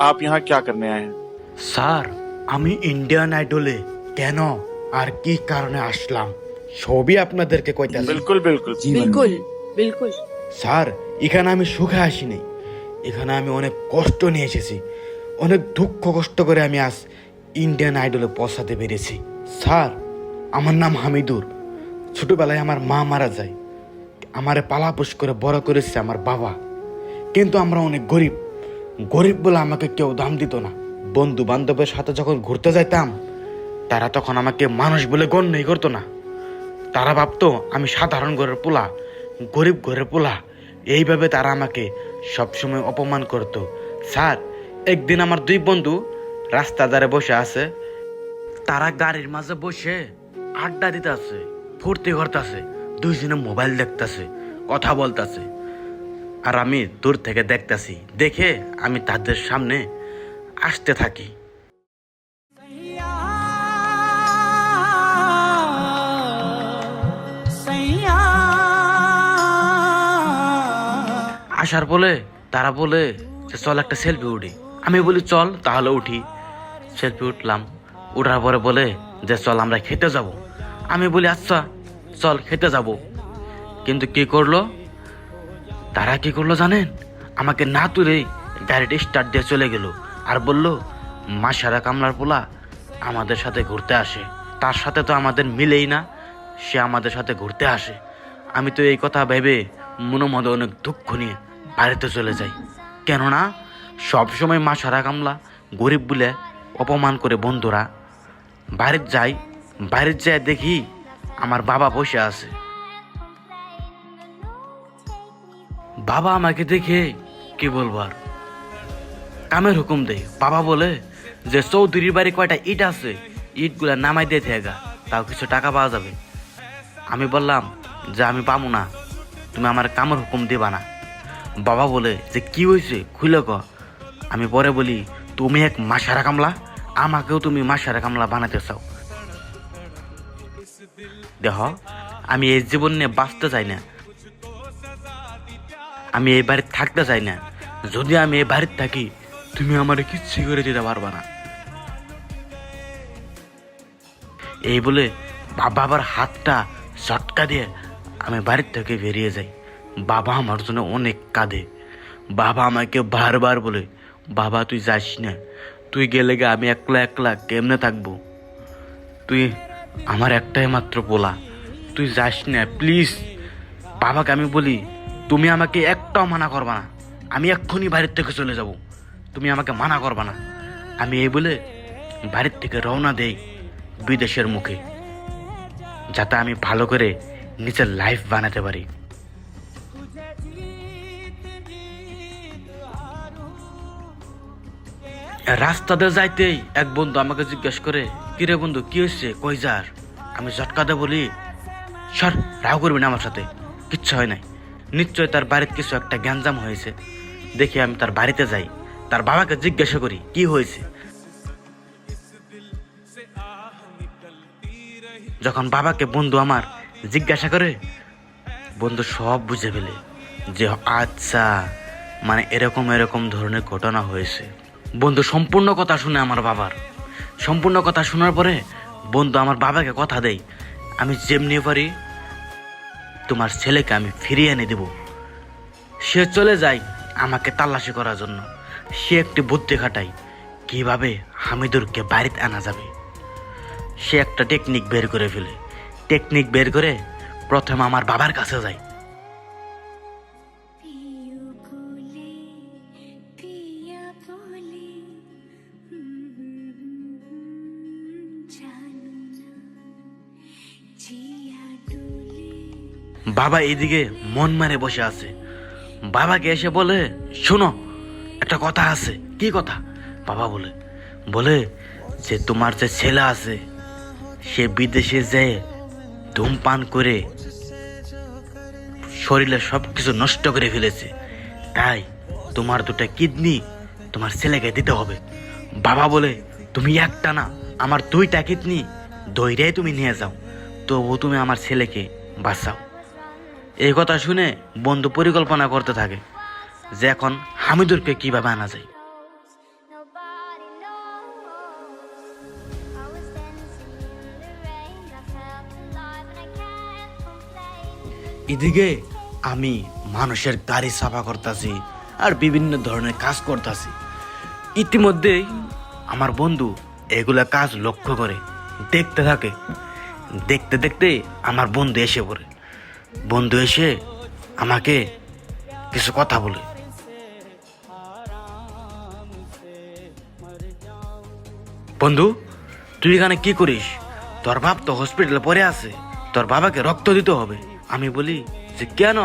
आप यहाँ क्या करने आए हैं? স্যার, আমি ইন্ডিয়ান আইডলে কেন আর কি কারণে আসলাম সবই আপনাদেরকে কইতাছি। बिल्कुल बिल्कुल। बिल्कुल बिल्कुल। স্যার, এখানে আমি সুখে আসিনি, এখানে আমি অনেক কষ্ট নিয়ে এসেছি, অনেক দুঃখ কষ্ট করে আমি আজ ইন্ডিয়ান আইডলে পৌঁছাতে পেরেছি। স্যার, আমার নাম হামিদুর। ছোটবেলায় আমার মা মারা যায়, আমারে পালাপোষ করে বড় করেছে আমার বাবা। কিন্তু আমরা অনেক গরিব, গরিব বলে আমাকে কেউ দাম দিত না। বন্ধু বান্ধবের সাথে যখন ঘুরতে যাইতাম, তারা তখন আমাকে মানুষ বলে গণ্যই করতো না। তারা ভাবতো আমি সাধারণ ঘরের পোলা, গরিব ঘরের পোলা। এইভাবে তারা আমাকে সবসময় অপমান করত। স্যার, একদিন আমার দুই বন্ধু রাস্তা ধারে বসে আছে, তারা গাড়ির মাঝে বসে আড্ডা দিতেছে, ফুর্তি করতেছে, দুইজনে মোবাইল দেখতেছে, কথা বলতেছে। আর আমি দূর থেকে দেখতেছি, দেখে আমি তাদের সামনে আসতে থাকি। আসার বলে তারা বলে যে চল একটা সেলফি উঠি। আমি বলি চল, তাহলে উঠি। সেলফি উঠলাম, উঠার পরে বলে যে চল আমরা খেতে যাব। আমি বলি আচ্ছা চল খেতে যাব। কিন্তু কি করলো তারা, কি করলো জানেন? আমাকে না তুলে গাড়িটা স্টার্ট দিয়ে চলে গেল আর বলল মাসারা কামলার পোলা আমাদের সাথে ঘুরতে আসে, তার সাথে তো আমাদের মিলেই না, সে আমাদের সাথে ঘুরতে আসে। আমি তো এই কথা ভেবে মনে মধ্যে অনেক দুঃখ নিয়ে বাড়িতে চলে যাই। কেননা সবসময় মাসারা কামলা গরিব বলে অপমান করে বন্ধুরা। বাড়িতে যাই, বাড়িতে যাই দেখি আমার বাবা বসে আছে। বাবা আমাকে দেখে কি বলবার, কামের হুকুম দেয়। বাবা বলে যে চৌধুরীর বাড়ি কয়টা ইট আছে, ইটগুলা নামাই দিয়ে থেগা, তাও কিছু টাকা পাওয়া যাবে। আমি বললাম যে আমি পাবো না, তুমি আমার কামের হুকুম দিবা না। বাবা বলে যে কি হয়েছে খুলে ক। আমি পরে বলি তুমি এক মাসারা কামলা, আমাকেও তুমি মাসারা কামলা বানাতে চাও। দেখ, আমি এই জীবন নিয়ে বাঁচতে চাই না, আমি এই বাড়িতে থাকতে চাই না। যদি আমি এই বাড়িতে থাকি, তুমি আমার কিচ্ছু করে দিতে পারবা না। এই বলে বাবা আবার হাতটা ঝটকা দিয়ে আমি বাড়ির থেকে বেরিয়ে যাই। বাবা আমার জন্য অনেক কাঁদে। বাবা আমাকে বারবার বলে বাবা তুই যাস না, তুই গেলে গে আমি একলা একলা কেমনে থাকবো, তুই আমার একটাই মাত্র পোলা, তুই যাস না প্লিজ। বাবাকে আমি বলি তুমি আমাকে একটাও মানা করবা না, আমি এক্ষুনি বাড়ির থেকে চলে যাব, তুমি আমাকে মানা করবা না। আমি এই বলে বাড়ির থেকে রওনা দেই বিদেশের মুখে, যাতে আমি ভালো করে নিজের লাইফ বানাতে পারি। রাস্তাতে যাইতেই এক বন্ধু আমাকে জিজ্ঞেস করে কিরে বন্ধু কি হয়েছে, কই যার? আমি ঝটকাতে বলি সর, রাগ করবি না আমার সাথে, কিচ্ছু হয় নাই, নিশ্চয় তার বাড়িতে কিছু একটা গ্যাঞ্জাম হয়েছে। দেখি আমি তার বাড়িতে যাই, তার বাবাকে জিজ্ঞাসা করি কি হয়েছে। যখন বাবাকে বন্ধু আমার জিজ্ঞাসা করে, বন্ধু সব বুঝে ফেলে যে আচ্ছা মানে এরকম এরকম ধরনের ঘটনা হয়েছে। বন্ধু সম্পূর্ণ কথা শুনে আমার বাবার, সম্পূর্ণ কথা শোনার পরে বন্ধু আমার বাবাকে কথা দেয় আমি যেমনি পারি তোমার ছেলেকে আমি ফিরিয়ে এনে দেব। সে চলে যায় আমাকে তালাশি করার জন্য। সে একটি বুদ্ধি খাটায় কিভাবে হামিদুরকে বাড়িতে আনা যাবে। সে একটা টেকনিক বের করে ফেলে। টেকনিক বের করে প্রথমে আমার বাবার কাছে যায়। বাবা এদিকে মন মারে বসে আছে। বাবাকে এসে বলে শোনো একটা কথা আছে। কি কথা? বাবা বলে যে তোমার যে ছেলে আছে সে বিদেশে যেয়ে ধূমপান করে শরীরে সবকিছু নষ্ট করে ফেলেছে, তাই তোমার দুটো কিডনি তোমার ছেলেকে দিতে হবে। বাবা বলে তুমি একটা না আমার দুইটা কিডনি দইরাই তুমি নিয়ে যাও, তবু তুমি আমার ছেলেকে বাঁচাও। এই কথা শুনে বন্ধু পরিকল্পনা করতে থাকে যে এখন হামিদুরকে কিভাবে আনা যায়। এদিকে আমি মানুষের গাড়ি সাফা করতেছি আর বিভিন্ন ধরনের কাজ করতেছি। ইতিমধ্যেই আমার বন্ধু এগুলা কাজ লক্ষ্য করে দেখতে থাকে। দেখতে দেখতে আমার বন্ধু এসে পড়ে। বন্ধু এসে আমাকে কিছু কথা বলে। বন্ধু, তুই এখানে কি করিস? তোর বাপ তো হসপিটালে পড়ে আছে, তোর বাবাকে রক্ত দিতে হবে। আমি বলি যে কেন,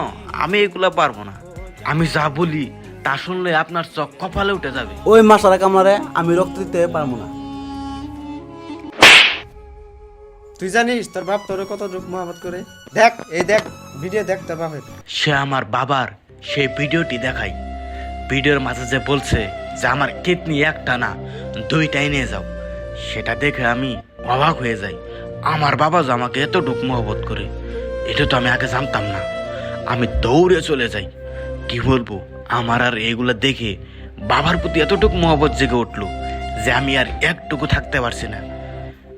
আমি এগুলা পারবো না। আমি যা বলি তা শুনলে আপনার চোখ কপালে উঠে যাবে। ওই মাসারা কামড়ে আমি রক্ত দিতে পারবো না। তুই জানিস তোর বাপ তোর কতটুকু মহব্বত করে? দেখ, এই দেখ ভিডিও দেখ তোর বাপের। সে আমার বাবার সেই ভিডিওটি দেখাই। ভিডিওর মাঝে যে বলছে যে আমার কিডনি একটা না দুইটাই নিয়ে যাও, সেটা দেখে আমি অবাক হয়ে যাই। আমার বাবা যে আমাকে এতটুকু মহব্বত করে এটা তো আমি আগে জানতাম না। আমি দৌড়ে চলে যাই। কি বলবো, আমার আর এগুলো দেখে বাবার প্রতি এতটুকু মহব্বত জেগে উঠলো যে আমি আর একটুকু থাকতে পারছি না।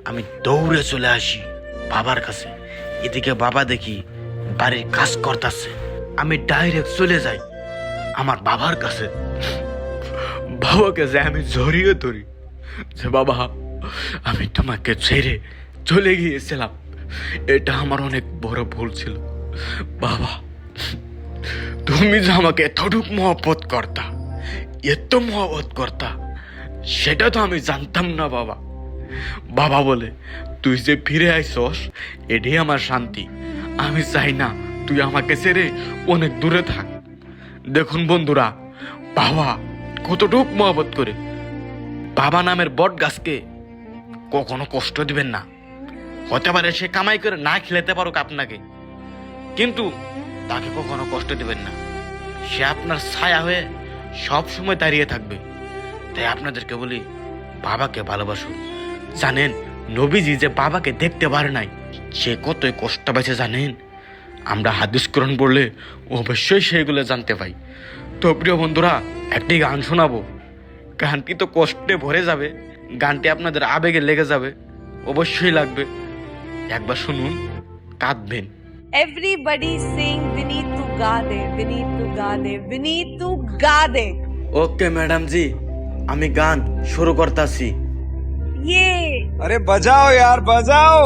আমি দৌড়ে চলে আসি বাবার কাছে। এদিকে বাবা দেখি বাড়ির কাজ করতেছে। আমি ডাইরেক্ট চলে যাই আমার বাবার কাছে। বাবাকে যে আমি জড়িয়ে ধরি যে বাবা, আমি তোমাকে ছেড়ে চলে গিয়েছিলাম, এটা আমার অনেক বড় ভুল ছিল। বাবা, তুমি যে আমাকে এতটুকু মহব্বত করতা, এত মহব্বত করতা, সেটা তো আমি জানতাম না বাবা। বাবা বলে তুই যে ফিরে আইসস এটাই আমার শান্তি। আমি চাই না তুই আমাকে ছেড়ে অনেক দূরে থাক। দেখুন বন্ধুরা, বাবা কতটুক মহব্বত করে। বাবা নামের বট গাছকে কখনো কষ্ট দিবেন না। হতে পারে সে কামাই করে না খেলাতে পারুক আপনাকে, কিন্তু তাকে কখনো কষ্ট দিবেন না। সে আপনার ছায়া হয়ে সব সময় দাঁড়িয়ে থাকবে। তাই আপনাদেরকে বলি, বাবাকে ভালোবাসুন। জানেন নবীজি যে বাবাকে দেখতে পারে নাই, সে কতই কষ্ট পেয়েছে জানেন? আমরা হাদিস কোরআন পড়লে অবশ্যই সেগুলো জানতে পাই। তো প্রিয় বন্ধুরা, একটি গান শোনাবো। গানটি তো কষ্টে ভরে যাবে, গানটি আপনাদের আবেগে লেগে যাবে, অবশ্যই লাগবে। একবার শুনুন, কাঁদবেন। Everybody sing Vineet tu ga de, Vineet tu ga de, Vineet tu ga de. Okay madam ji, আমি গান শুরু করতেছি। Yay! अरे बजाओ यार बजाओ।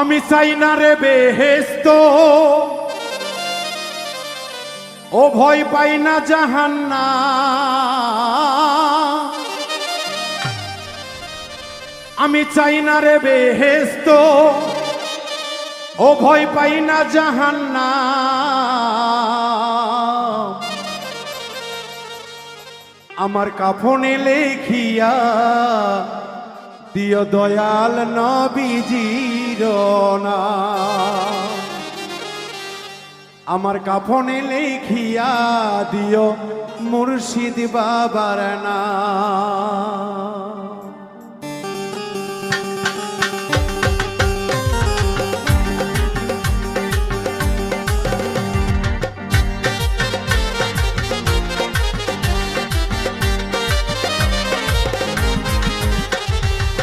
আমি চাই না রে বেহেস্ত, ও ভয় পাই না জাহান্নাম। আমি চাই না রে বেহেস্ত, ও ভয় পাই না জাহান্নাম। আমার কাফনে লেখিয়া দিও দয়াল নবীজির নাম। আমার কাফনে লেখিয়া দিও মুর্শিদ বাবার নাম।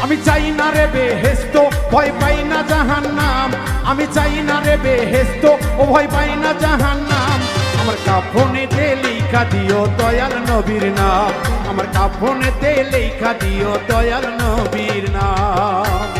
আমি চাই না রে বেহেস্ত, ভয় পাই না জাহান্নাম। আমি চাই না রে বেহেস্ত, ও ভয় পাই না জাহান্নাম। আমার কাফনেতে লেখা দিও দয়াল নবীর নাম। আমার কাফনেতে লেখা দিও দয়াল নবীর নাম।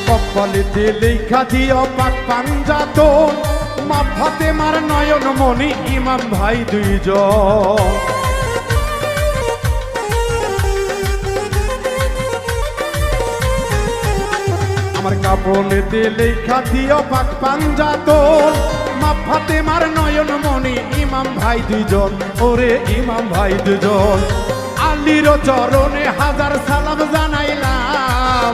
কপালেতে লেখা দিও পাক পাঞ্জাতন। মা ফাতেমার নয়ন মনি ইমাম ভাই দুইজন। আমার কাপড়েতে লেখা দিও পাক পাঞ্জাতন। মা ফাতেমার নয়ন মনি ইমাম ভাই দুইজন, ওরে ইমাম ভাই দুজন। আলীর চরণে হাজার সালাম জানাইলাম,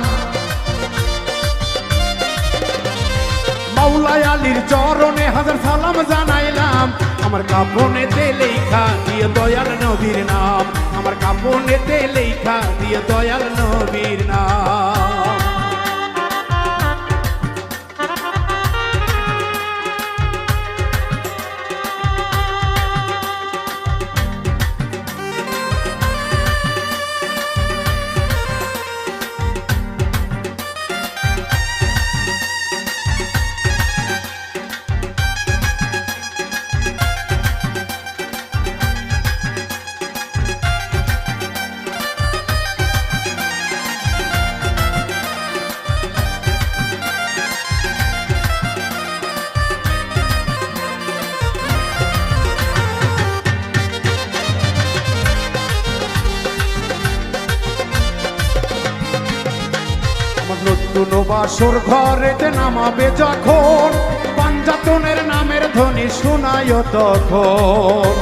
মাওলাই আলীর চরণে হাজার সালাম জানাইলাম। আমার কাপনেতে লেখা দিয়ে দয়াল নবীর নাম, আমার কাপনেতে লেখা দিয়ে দয়াল নবীর নাম। নতুন বাসর ঘরেতে নামাবে যখন, পাঞ্জাতনের নামের ধ্বনি শোনায় তখন।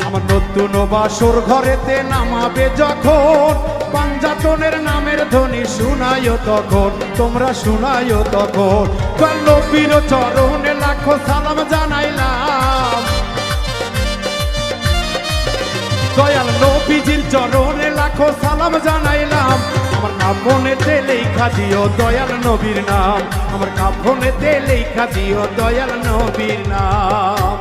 আমার নতুন বাসর ঘরেতে নামাবে যখন, পাঞ্জাতনের নামের ধ্বনি শোনায় তখন, তোমরা শোনায় তখন। নবীর চরণে লাখো সালাম জানাইলাম, দয়াল নবীজির চরণে লাখো সালাম জানাইলাম। আমার কাফনেতে লেখা দিও দয়াল নবীর নাম, আমার কাফনেতে লেখা দিও দয়াল নবীর নাম।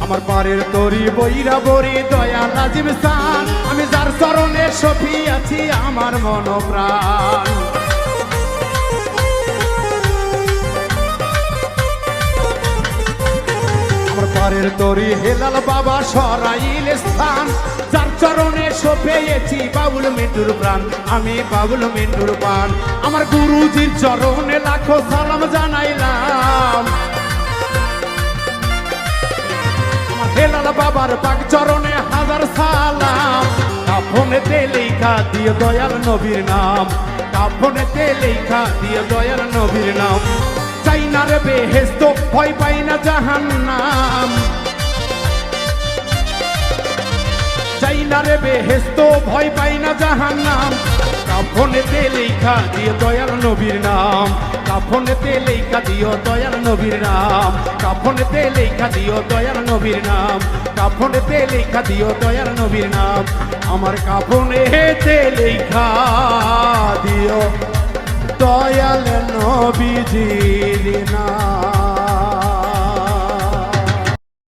আমার পারের তরি বইরা বরি দয়াল আজিম সান, আমি যার চরণে সফি আছি আমার মন প্রাণ। আমার পারের তরি হেলাল বাবা সরাইল স্থান, যার চরণে সফেয়েছি বাবুল মিন্টুর প্রাণ, আমি বাবুল মিন্টুর প্রাণ। আমার গুরুজির চরণে লাখো সালাম জানাইলাম, হেলাল বাবার পাক চরণে হাজার সালাম। কাফনেতে লেখা দিয়ে দয়াল নবীর নাম, কাফনেতে লেখা দিয়ে দয়াল নবীর নাম। চাই না রে বেহেশত, ভয় পাই না জাহান্নাম, চাই না রে বেহেশত, ভয় পাই না জাহান্নাম। কাফনেতে লেখা দিয়ে দয়াল নবীর নাম, কাফনেতে লেখা দিও দয়াল নবীর নাম, কাফনেতে লেখা দিও দয়াল নবীর নাম, কাফনেতে লেখা দিও দয়াল নবীর নাম। আমার কাফনেতে লেখা দিও দয়াল নবীজির নাম।